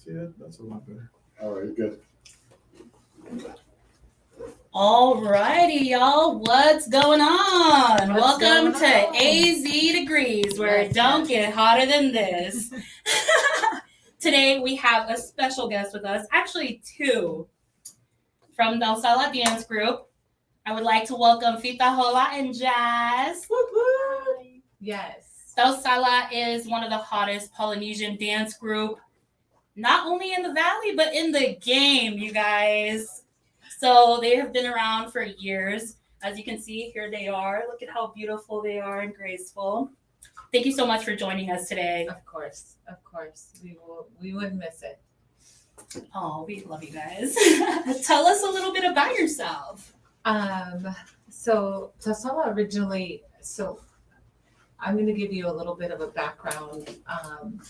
See, that's a lot better. All right, good. Alrighty, y'all. What's going on? What's Welcome going to on? AZ Degreez, where Yes, it don't yes. get hotter than this. Today we have a special guest with us, actually two, from Tausala Dance Group. I would like to welcome Fita Hola and Jazz. Yes. Tausala is one of the hottest Polynesian dance group, not only in the valley, but in the game, you guys. So they have been around for years. As you can see, here they are. Look at how beautiful they are and graceful. Thank you so much for joining us today. Of course. We wouldn't miss it. Oh, we love you guys. Tell us a little bit about yourself. So Tausala originally, I'm going to give you a little bit of a background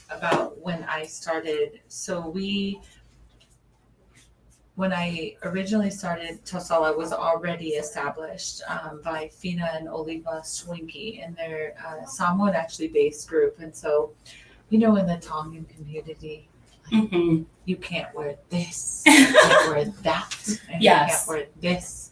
about when I started. When I originally started, Tausala was already established by Fina and Olivia Swinky, and they're Samoan actually based group. And so, in the Tongan community, you can't wear this, you can't wear that, and you can't wear this.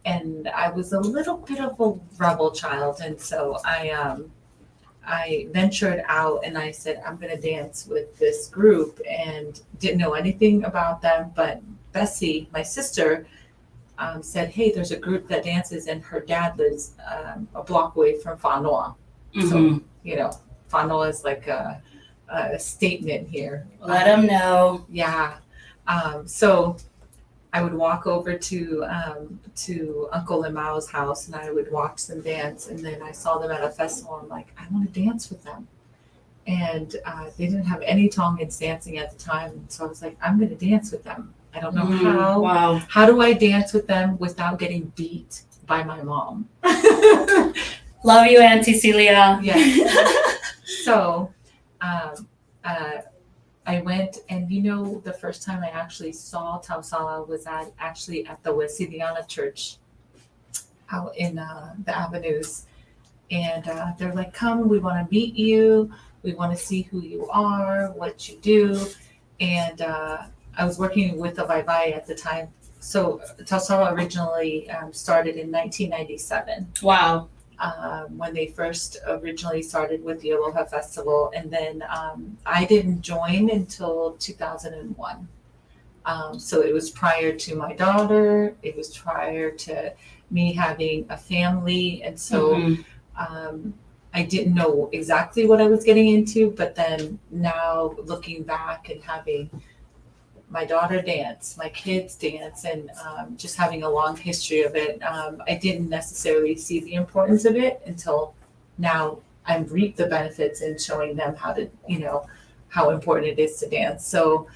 And I was a little bit of a rebel child, and so I ventured out and I said, I'm going to dance with this group, and didn't know anything about them. But Bessie, my sister, said, hey, there's a group that dances, and her dad lives a block away from Whanua. So, Whanua is like a statement here. Let them know. Yeah. So I would walk over to Uncle and Mao's house, and I would watch them dance. And then I saw them at a festival. I'm like, I want to dance with them. And they didn't have any Tongans dancing at the time. And so I was like, I'm going to dance with them. I don't know how. Wow. How do I dance with them without getting beat by my mom? Love you, Auntie Celia. Yeah. So I went, and the first time I actually saw Tausala was actually at the Wesleyan Church out in the avenues. And they're like, come, we want to meet you. We want to see who you are, what you do. And I was working with the Vai at the time. So Tausala originally started in 1997. Wow. When they first originally started with the Aloha Festival. And then I didn't join until 2001. So it was prior to my daughter. It was prior to me having a family. And so I didn't know exactly what I was getting into. But then now looking back and having my daughter dance, my kids dance, and just having a long history of it, I didn't necessarily see the importance of it until now. I've reaped the benefits in showing them how to, how important it is to dance. So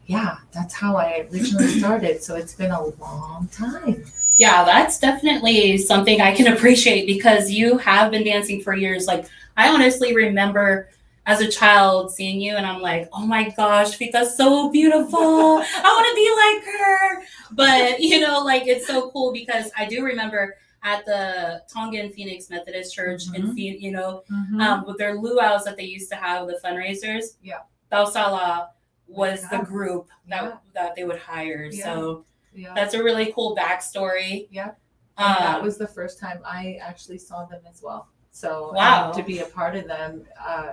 yeah, that's how I originally started. So it's been a long time. Yeah, that's definitely something I can appreciate, because you have been dancing for years. Like, I honestly remember as a child seeing you, and I'm like, oh my gosh, Fita's so beautiful. I want to be like her. But, it's so cool, because I do remember at the Tongan Phoenix Methodist Church in with their luau's that they used to have, the fundraisers. Yeah. Tausala was the group that they would hire. Yeah. So that's a really cool backstory. Yeah. And that was the first time I actually saw them as well. So wow. To be a part of them,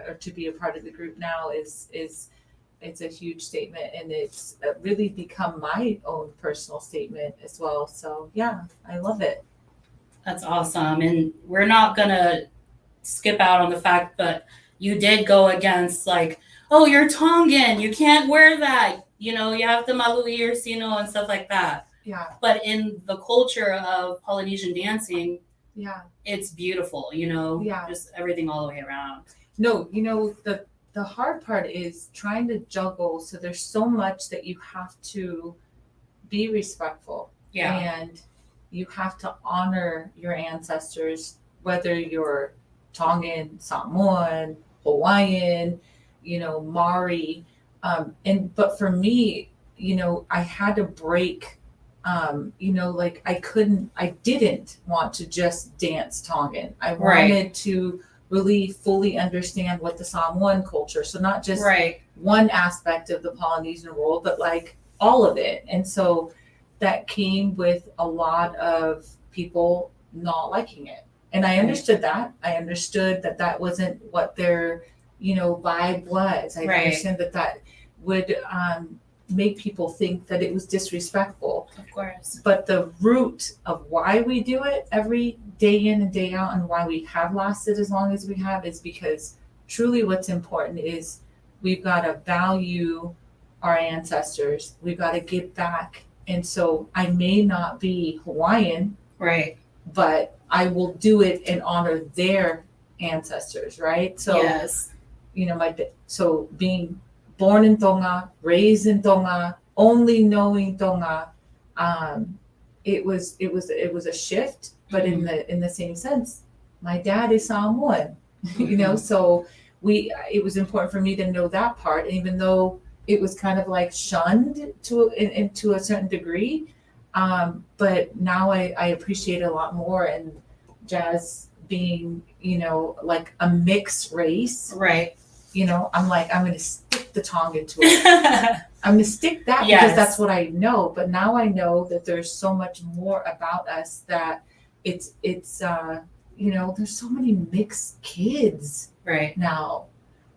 or to be a part of the group now is it's a huge statement, and it's really become my own personal statement as well. So yeah, I love it. That's awesome. And we're not gonna skip out on the fact that you did go against, like, oh, you're Tongan, you can't wear that. You have to malui or sino and stuff like that. Yeah. But in the culture of Polynesian dancing, it's beautiful, just everything all the way around. No, the hard part is trying to juggle. So there's so much that you have to be respectful. Yeah. And you have to honor your ancestors, whether you're Tongan, Samoan, Hawaiian, Maori. But for me, I had to break. I didn't want to just dance Tongan. I wanted to really fully understand what the Samoan culture, so not just Right. one aspect of the Polynesian world, but like all of it. And so that came with a lot of people not liking it. And I understood that. I understood that that wasn't what their, vibe was. I Right. understand that that would make people think that it was disrespectful. Of course. But the root of why we do it every day in and day out and why we have lasted as long as we have is because truly what's important is we've got to value our ancestors. We've got to give back. And so I may not be Hawaiian, Right. but I will do it and honor their ancestors, right? So, yes. So being born in Tonga, raised in Tonga, only knowing Tonga, it was a shift, but in the same sense, my dad is Samoan, so it was important for me to know that part, even though it was kind of like shunned to a certain degree. But now I appreciate it a lot more, and Jazz being, like a mixed race, Right. I'm like, I'm going to stick the Tongan to it. I'm going to stick that because that's what I know. But now I know that there's so much more about us that it's there's so many mixed kids Right. now.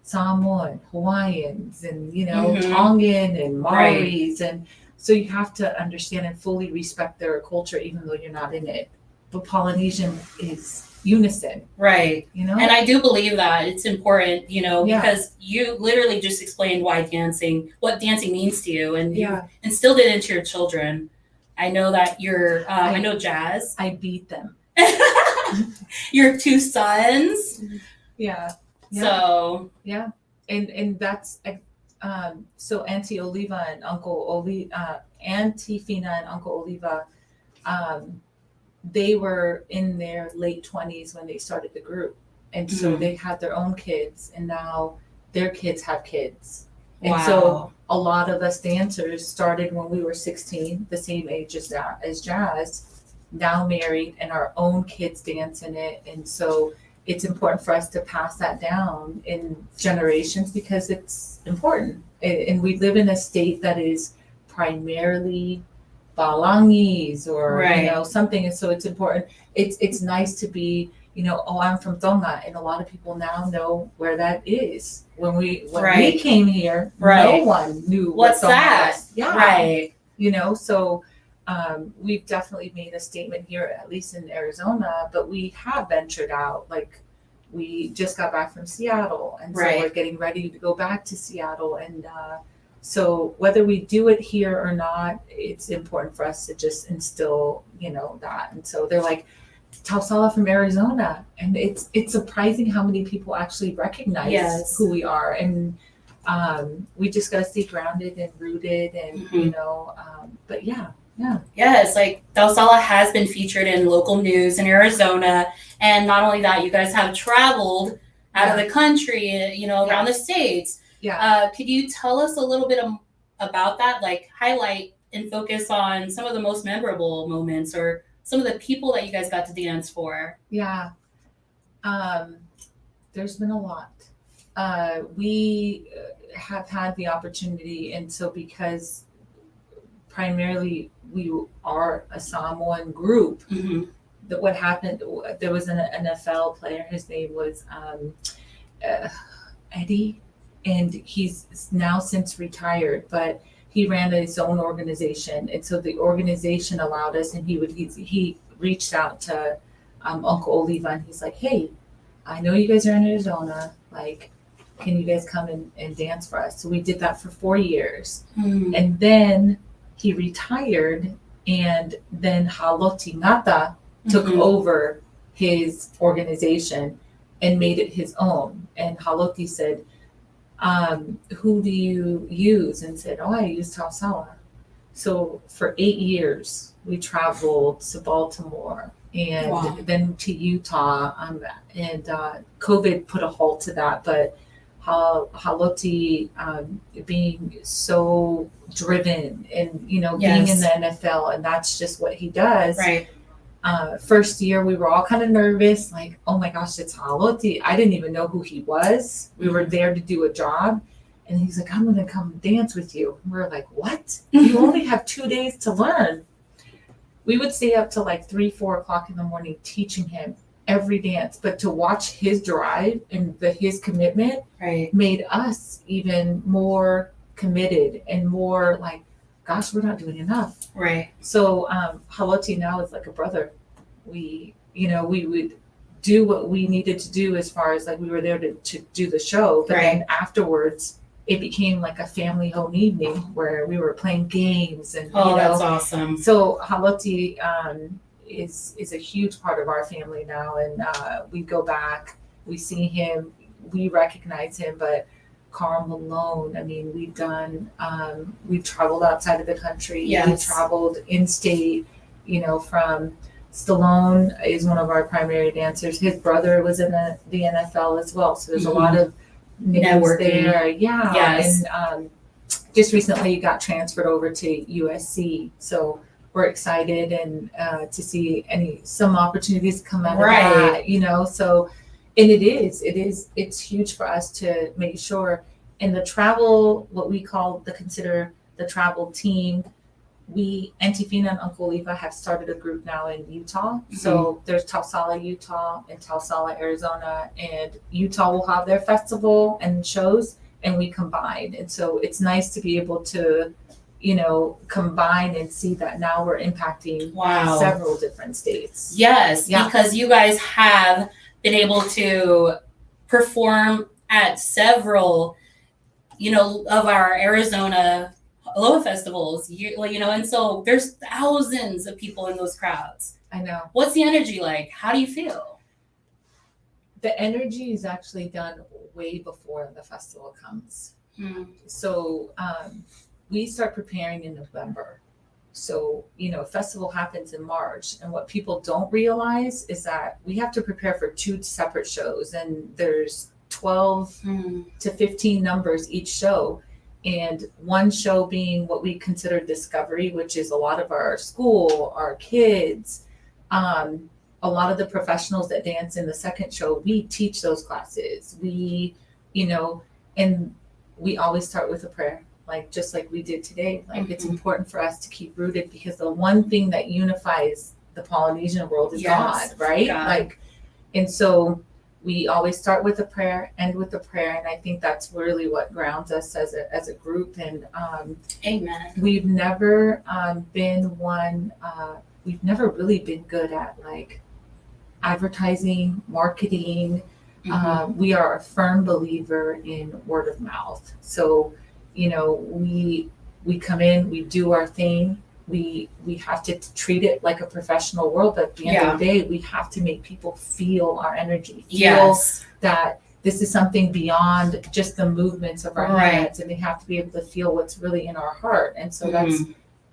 Samoan, Hawaiians, and, Mhm. Tongan and Maoris. And so you have to understand and fully respect their culture, even though you're not in it. But Polynesian is unison, Right. And I do believe that it's important, Yeah. because you literally just explained what dancing means to you, and you Yeah. instilled it into your children. I know that I know Jazz. I beat them. Your two sons. Yeah. So. Yeah. And that's, so Auntie Oliva and Auntie Fina and Uncle Oliva, they were in their late 20s when they started the group. And so they had their own kids, and now their kids have kids. And Wow. so a lot of us dancers started when we were 16, the same age as Jazz, now married, and our own kids dance in it. And so it's important for us to pass that down in generations because it's important. And we live in a state that is primarily Balangis or something, and so it's important. It's nice to be, I'm from Tonga, and a lot of people now know where that is. When we came here, no one knew what's what Tonga that was. Yeah, right. So we've definitely made a statement here, at least in Arizona, but we have ventured out. Like, we just got back from Seattle, and so we're getting ready to go back to Seattle, and so whether we do it here or not, it's important for us to just instill, that. And so they're like, Tausala from Arizona, and it's surprising how many people actually recognize who we are, and we just got to stay grounded and rooted, and but Yes, like Tausala has been featured in local news in Arizona, and not only that, you guys have traveled out of the country, around the states. Yeah. Could you tell us a little bit about that? Like, highlight and focus on some of the most memorable moments or some of the people that you guys got to dance for. Yeah. There's been a lot. We have had the opportunity, and so because primarily we are a Samoan group, that what happened, there was an NFL player, his name was Eddie, and he's now since retired, but he ran his own organization, and so the organization allowed us, and he reached out to Uncle Oliva, and he's like, hey, I know you guys are in Arizona, like, can you guys come and dance for us? So we did that for 4 years, and then he retired, and then Haloti Ngata took over his organization and made it his own. And Haloti said, who do you use? And said, I use Tausala. So for 8 years, we traveled to Baltimore and then to Utah. And COVID put a halt to that, but Haloti being so driven and, being in the NFL, and that's just what he does. Right. First year, we were all kind of nervous, like, oh my gosh, it's Haloti. I didn't even know who he was. We were there to do a job. And he's like, I'm going to come dance with you. And we're like, what? You only have 2 days to learn. We would stay up till like 3-4 o'clock in the morning teaching him every dance. But to watch his drive and his commitment made us even more committed and more like, gosh, we're not doing enough. Right. So Haloti now is like a brother. We would do what we needed to do as far as like we were there to do the show. But then afterwards, it became like a family home evening where we were playing games and that's awesome. So Haloti is a huge part of our family now, and we go back, we see him, we recognize him, but Carl Malone, I mean, we've traveled outside of the country. Yes. We've traveled in-state, from Stallone is one of our primary dancers. His brother was in the NFL as well. So there's a lot of names networking there. Yeah. Yes. And just recently got transferred over to USC. So we're excited and to see some opportunities come out of that, so. And it's huge for us to make sure in the travel, what we consider the travel team, Auntie Fina and Uncle Eva have started a group now in Utah. So there's Tausala, Utah and Tausala, Arizona, and Utah will have their festival and shows, and we combine. And so it's nice to be able to, combine and see that now we're impacting several different states. Yes, because you guys have been able to perform at several, of our Arizona Aloha festivals, and so there's thousands of people in those crowds. I know. What's the energy like? How do you feel? The energy is actually done way before the festival comes. So we start preparing in November. So, festival happens in March. And what people don't realize is that we have to prepare for 2 separate shows. And there's 12 to 15 numbers each show. And one show being what we consider discovery, which is a lot of our school, our kids, a lot of the professionals that dance in the second show, we teach those classes. And we always start with a prayer. Just like we did today, it's important for us to keep rooted, because the one thing that unifies the Polynesian world is God, right? God. And so we always start with a prayer, end with a prayer, and I think that's really what grounds us as a group. And Amen. We've never been one. We've never really been good at advertising, marketing. We are a firm believer in word of mouth. So. We come in, we do our thing. We have to treat it like a professional world. But at the end of the day, we have to make people feel our energy, feel that this is something beyond just the movements of our hands, and they have to be able to feel what's really in our heart. And so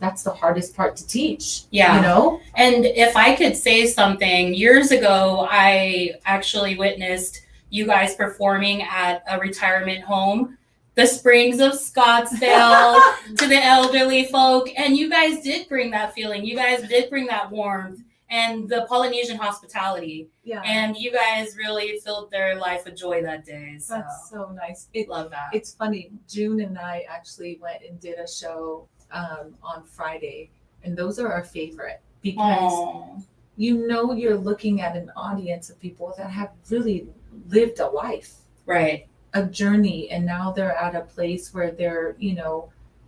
that's the hardest part to teach. And if I could say something, years ago, I actually witnessed you guys performing at a retirement home, the Springs of Scottsdale, to the elderly folk. And you guys did bring that feeling. You guys did bring that warmth and the Polynesian hospitality. Yeah. And you guys really filled their life with joy that day. So. That's so nice. Love that. It's funny. June and I actually went and did a show on Friday. And those are our favorite, because you're looking at an audience of people that have really lived a life. Right. A journey, and now they're at a place where they're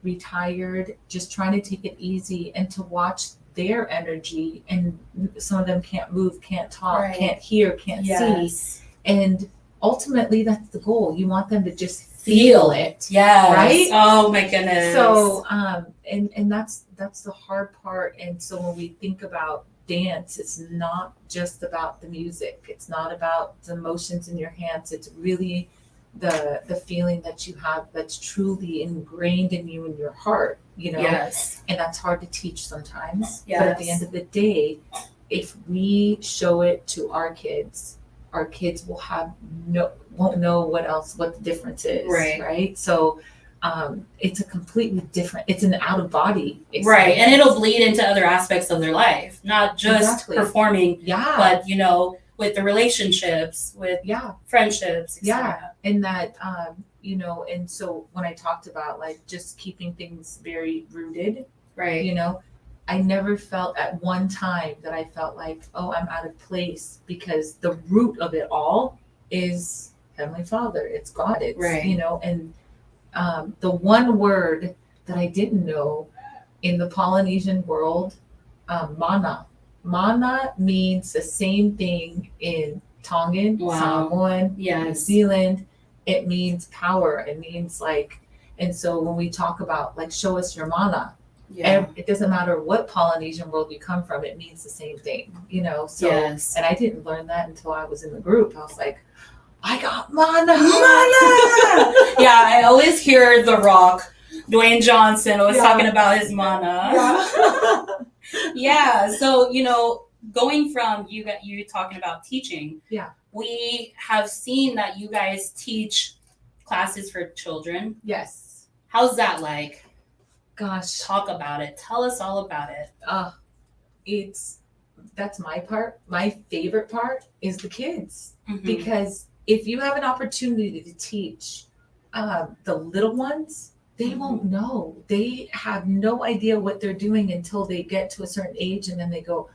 retired, just trying to take it easy, and to watch their energy, and some of them can't move, can't talk, can't hear, can't see, and ultimately that's the goal. You want them to just feel it. Right. Oh my goodness. So and that's the hard part. And so when we think about dance, it's not just about the music, it's not about the motions in your hands, it's really the feeling that you have that's truly ingrained in you in your heart, Yes. And that's hard to teach sometimes. Yes. But at the end of the day, if we show it to our kids won't know what the difference is. Right. So it's a completely different, it's an out of body experience. Right. And it'll bleed into other aspects of their life, not just Exactly. performing, Yeah. but, you know, with the relationships, with friendships, yeah. And that, you know, and so when I talked about like just keeping things very rooted, right, you know, I never felt at one time that I felt like, oh, I'm out of place, because the root of it all is Heavenly Father. It's God. It's, right, you know, and the one word that I didn't know in the Polynesian world, mana. Mana means the same thing in Tongan, Samoan, New Zealand. It means power. It means like, and so when we talk about like, show us your mana, it doesn't matter what Polynesian world you come from, it means the same thing, you know? So, and I didn't learn that until I was in the group. I was like, I got mana. Yeah, I always hear The Rock, Dwayne Johnson, always talking about his mana. Yeah, so, you know, going from you talking about teaching, we have seen that you guys teach classes for children. Yes. How's that like? Gosh. Talk about it. Tell us all about it. That's my part. My favorite part is the kids. Because if you have an opportunity to teach the little ones, they won't know. They have no idea what they're doing until they get to a certain age, and then they go,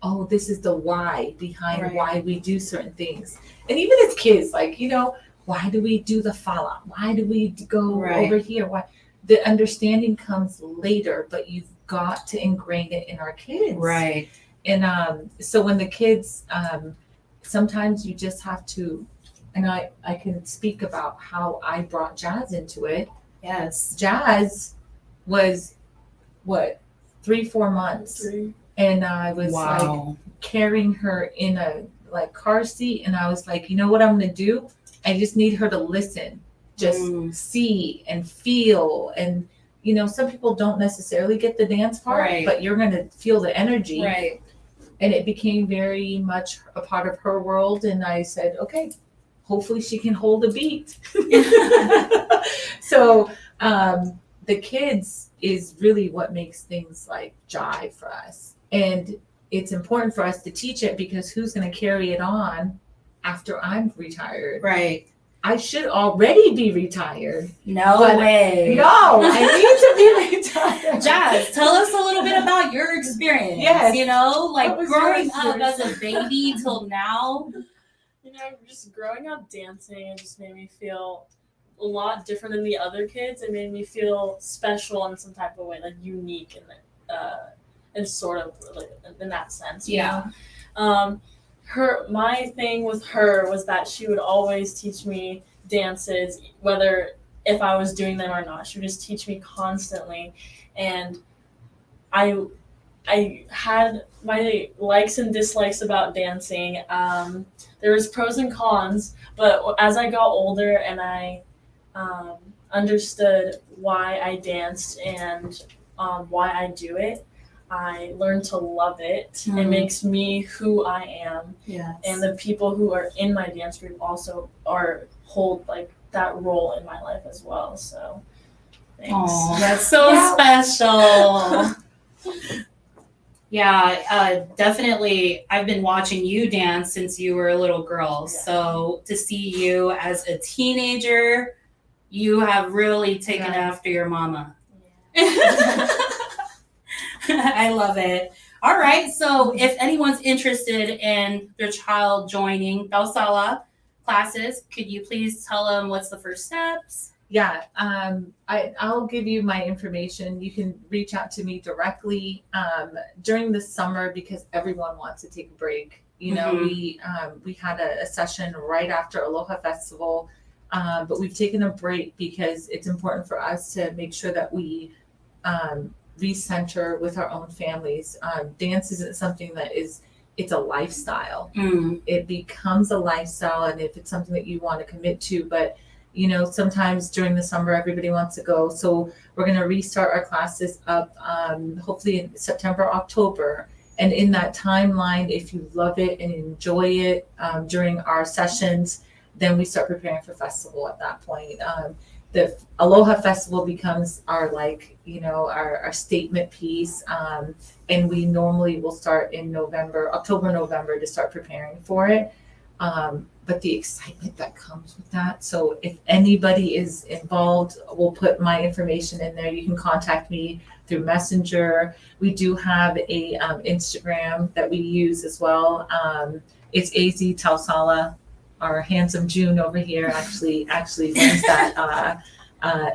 oh, this is the why behind why we do certain things. And even as kids, like, you know, why do we do the fala? Why do we go over here? Why? The understanding comes later, but you've got to ingrain it in our kids. Right. And so when the kids, sometimes you just have to, and I can speak about how I brought Jazz into it. Yes. Jazz was, what, 3-4 months. And I was like carrying her in a like car seat, and I was like, you know what I'm going to do? I just need her to listen. Just see and feel. And, you know, some people don't necessarily get the dance part, but you're going to feel the energy. Right. And it became very much a part of her world. And I said, okay, hopefully she can hold a beat. So the kids is really what makes things like jive for us. And it's important for us to teach it, because who's going to carry it on after I'm retired? Right. I should already be retired. No way. No, I need to be retired. Jazz, tell us a little bit about your experience. Yes. You know, like growing up as a baby till now. You know, just growing up dancing, it just made me feel a lot different than the other kids. It made me feel special in some type of way, like unique and sort of like in that sense. You know? My thing with her was that she would always teach me dances, whether if I was doing them or not. She would just teach me constantly, and I had my likes and dislikes about dancing. There was pros and cons, but as I got older and I understood why I danced and why I do it, I learned to love it. It makes me who I am. Yes. And the people who are in my dance group also hold like that role in my life as well. So thanks. Aww, that's so special. Yeah, definitely. I've been watching you dance since you were a little girl. Yeah. So to see you as a teenager, you have really taken after your mama. Yeah. I love it. All right. So if anyone's interested in their child joining Tausala classes, could you please tell them what's the first steps? Yeah. I'll give you my information. You can reach out to me directly during the summer, because everyone wants to take a break. You know, we had a session right after Aloha Festival, but we've taken a break because it's important for us to make sure that we recenter with our own families. Dance isn't something that it's a lifestyle. It becomes a lifestyle, and if it's something that you want to commit to, but you know, sometimes during the summer everybody wants to go, so we're going to restart our classes up hopefully in September, October. And in that timeline, if you love it and enjoy it during our sessions, then we start preparing for festival at that point. the Aloha Festival becomes our our statement piece. And we normally will start in October, November to start preparing for it. But the excitement that comes with that. So if anybody is involved, we'll put my information in there. You can contact me through Messenger. We do have a Instagram that we use as well. It's AZ Tausala. Our handsome June over here actually runs that.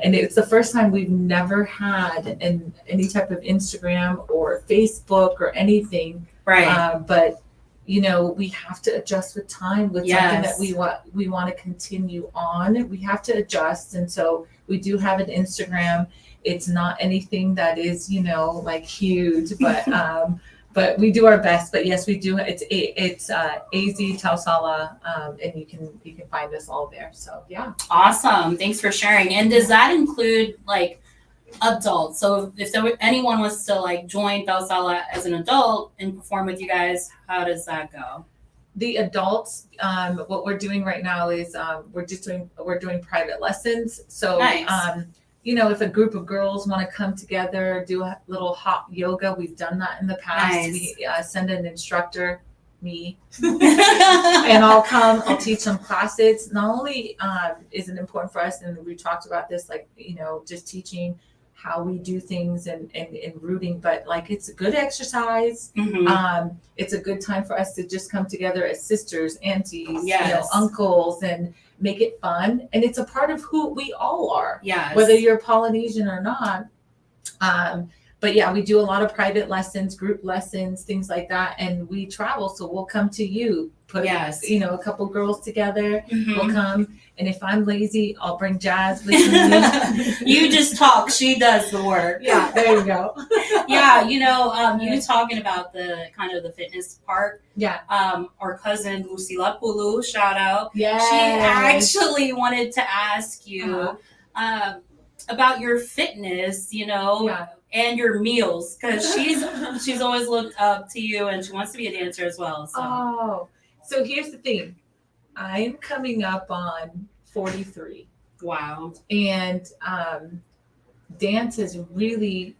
And it's the first time we've never had any type of Instagram or Facebook or anything. Right. But we have to adjust with time with something that we want to continue on. We have to adjust, and so we do have an Instagram. It's not anything that is like huge, but we do our best. But yes, we do. It's AZ Tausala, and you can find us all there. So yeah. Awesome. Thanks for sharing. And does that include like adults? So if anyone was to like join Tausala as an adult and perform with you guys, how does that go? The adults, what we're doing right now is we're doing private lessons. So Nice. if a group of girls want to come together, do a little hot yoga, we've done that in the past. Nice. We send an instructor, me, and I'll teach them classes. Not only is it important for us, and we talked about this, like, just teaching how we do things and rooting, but like it's a good exercise. Mhm. It's a good time for us to just come together as sisters, aunties, Yes. uncles, and make it fun. And it's a part of who we all are, Yes. whether you're Polynesian or not. But yeah, we do a lot of private lessons, group lessons, things like that. And we travel, so we'll come to you, put Yes. a couple girls together. Mhm. We'll come, and if I'm lazy, I'll bring Jazz with me. You just talk, she does the work. Yeah, there you go. Yeah, you talking about the kind of the fitness part. Yeah. Our cousin Lucila Pulu, shout out. Yeah. She actually wanted to ask you about your fitness, Yeah. and your meals, because she's always looked up to you and she wants to be a dancer as well. So So here's the thing. I'm coming up on 43. wow. And dance is really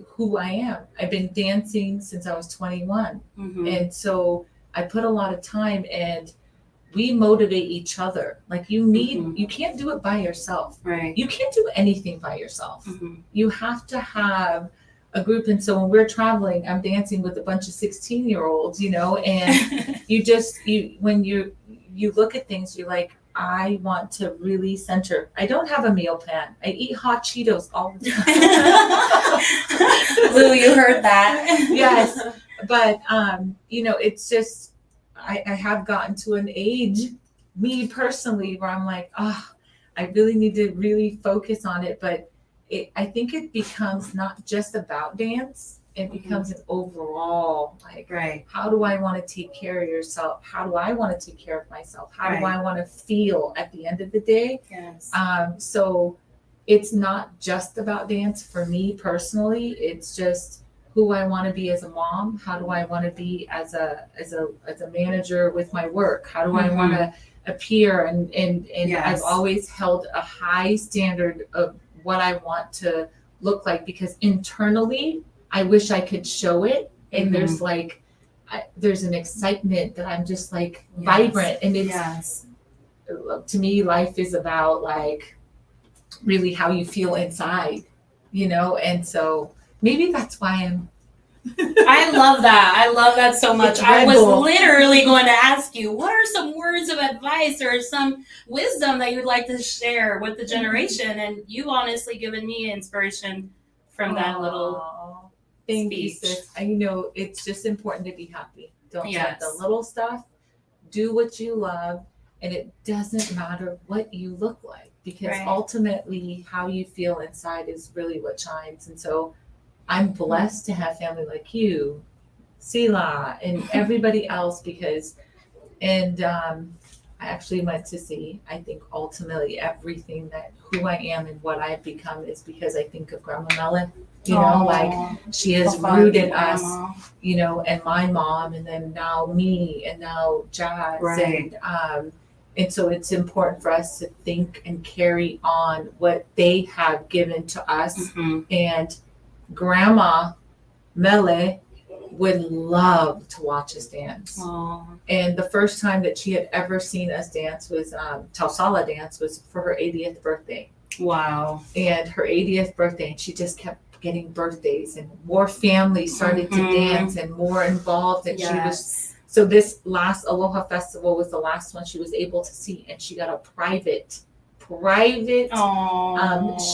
who I am. I've been dancing since I was 21. Mm-hmm. And so I put a lot of time, and we motivate each other. Like you can't do it by yourself. Right. You can't do anything by yourself. Mm-hmm. You have to have a group. And so when we're traveling, I'm dancing with a bunch of 16-year-olds, and when you look at things, you're like, I want to really center. I don't have a meal plan. I eat hot Cheetos all the time. Lou, you heard that. Yes. But, it's just, I have gotten to an age, me personally, where I'm like, I really need to really focus on it. But I think it becomes not just about dance. It becomes an overall, like, right. How do I want to take care of yourself? How do I want to take care of myself? How do I want to feel at the end of the day? Yes. So it's not just about dance for me personally. It's just who I want to be as a mom. How do I want to be as a manager with my work? How do I want to appear? And Yes. I've always held a high standard of what I want to look like, because internally I wish I could show it. And there's there's an excitement that I'm just like vibrant. And it's, to me, life is about like really how you feel inside, and so maybe that's why I love that. I love that so much. I was Bull. literally going to ask you, what are some words of advice or some wisdom that you'd like to share with the generation? And you honestly given me inspiration from that little Thank you, speech. sis. It's just important to be happy. Don't let the Yes. little stuff. Do what you love, and it doesn't matter what you look like, because Right. ultimately how you feel inside is really what shines. And so I'm blessed to have family like you, Sila, and everybody else, I actually went to see, I think ultimately everything that who I am and what I've become is because I think of Grandma Mela, like she has rooted us, and my mom, and then now me, and now Jazz, Right. And so it's important for us to think and carry on what they have given to us. And Grandma Mele would love to watch us dance. Aww. And the first time that she had ever seen us dance was Tausala dance was for her 80th birthday. Wow. And her 80th birthday, and she just kept getting birthdays, and more families started to dance and more involved. And she was, so this last Aloha Festival was the last one she was able to see, and she got a private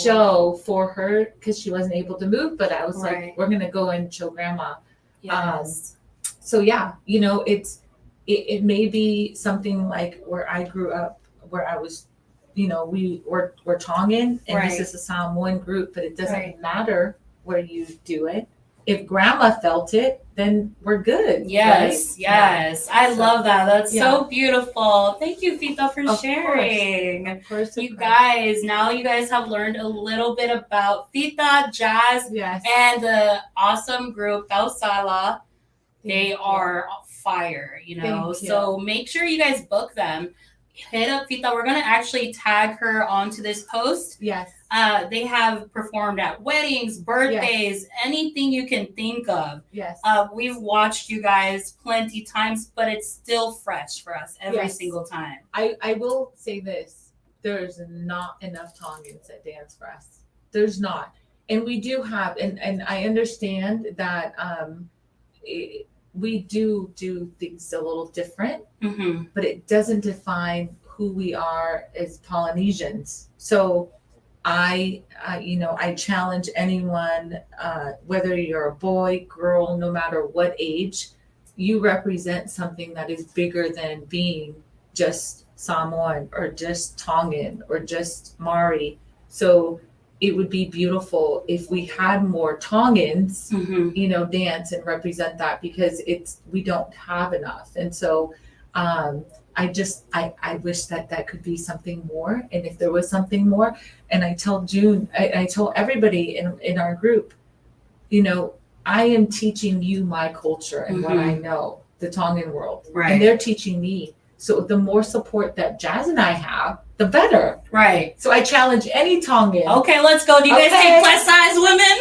show for her because she wasn't able to move. But I was like, we're gonna go and show Grandma. Yes. So yeah, you know, it may be something like where I grew up, where I was, you know, we're Tongan, and this is a Samoan group, but it doesn't matter where you do it. If Grandma felt it, then we're good. Yes, yes. I love that. That's so beautiful. Thank you, Fita, for sharing. Of course. You guys, now you guys have learned a little bit about Fita, Jazz, and the awesome group Tausala. They are fire, you know. So make sure you guys book them. Hit up Fita. We're gonna actually tag her onto this post. Yes. They have performed at weddings, birthdays, anything you can think of. Yes. We've watched you guys plenty times, but it's still fresh for us every single time. I will say this. There's not enough Tongans that dance for us. There's not. And we do have, and I understand that we do things a little different, but it doesn't define who we are as Polynesians. So I challenge anyone, whether you're a boy, girl, no matter what age, you represent something that is bigger than being just Samoan or just Tongan or just Maori. So it would be beautiful if we had more Tongans, you know, dance and represent that, because we don't have enough. And so I wish that could be something more. And if there was something more, and I tell June, I told everybody in our group, you know, I am teaching you my culture and what I know, the Tongan world, and they're teaching me. So the more support that Jazz and I have, the better. Right. So I challenge any Tongan. Okay, let's go. Do you guys take plus size women?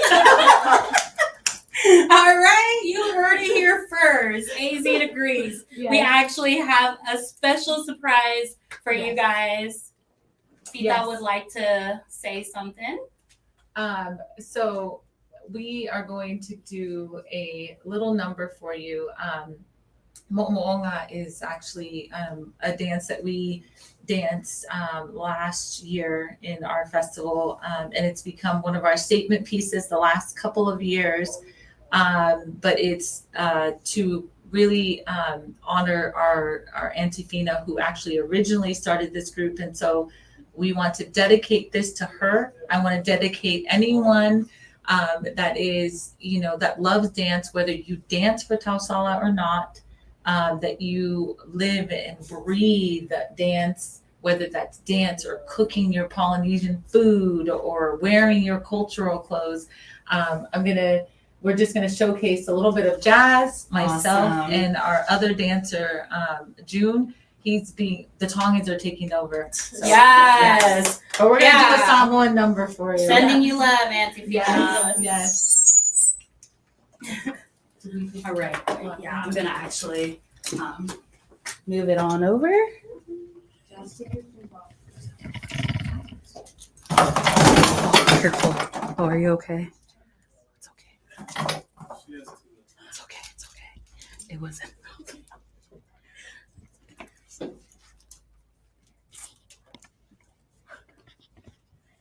All right, you heard it here first. AZ Degreez. Yes. We actually have a special surprise for you guys. Fita would like to say something. So we are going to do a little number for you. Mo'omo'onga is actually a dance that we danced last year in our festival, and it's become one of our statement pieces the last couple of years. But it's to really honor our Auntie Fina, who actually originally started this group. And so we want to dedicate this to her. I want to dedicate anyone that is, you know, that loves dance, whether you dance for Tausala or not, that you live and breathe dance, whether that's dance or cooking your Polynesian food or wearing your cultural clothes. We're just going to showcase a little bit of Jazz, myself, and our other dancer, June. The Tongans are taking over. So, yes. But we're going to do a Samoan number for you. Sending you love, Auntie Fiona. Yes. All right. Yeah, I'm going to actually move it on over. Careful. Oh, are you okay? It's okay. It wasn't.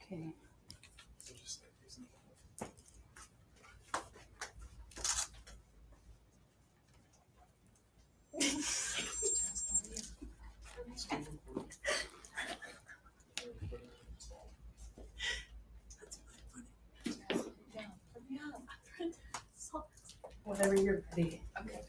Okay. Whatever you're ready. Okay.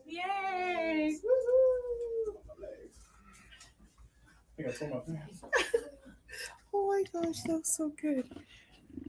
Yay! I think I told my parents. Oh my gosh, that was so good.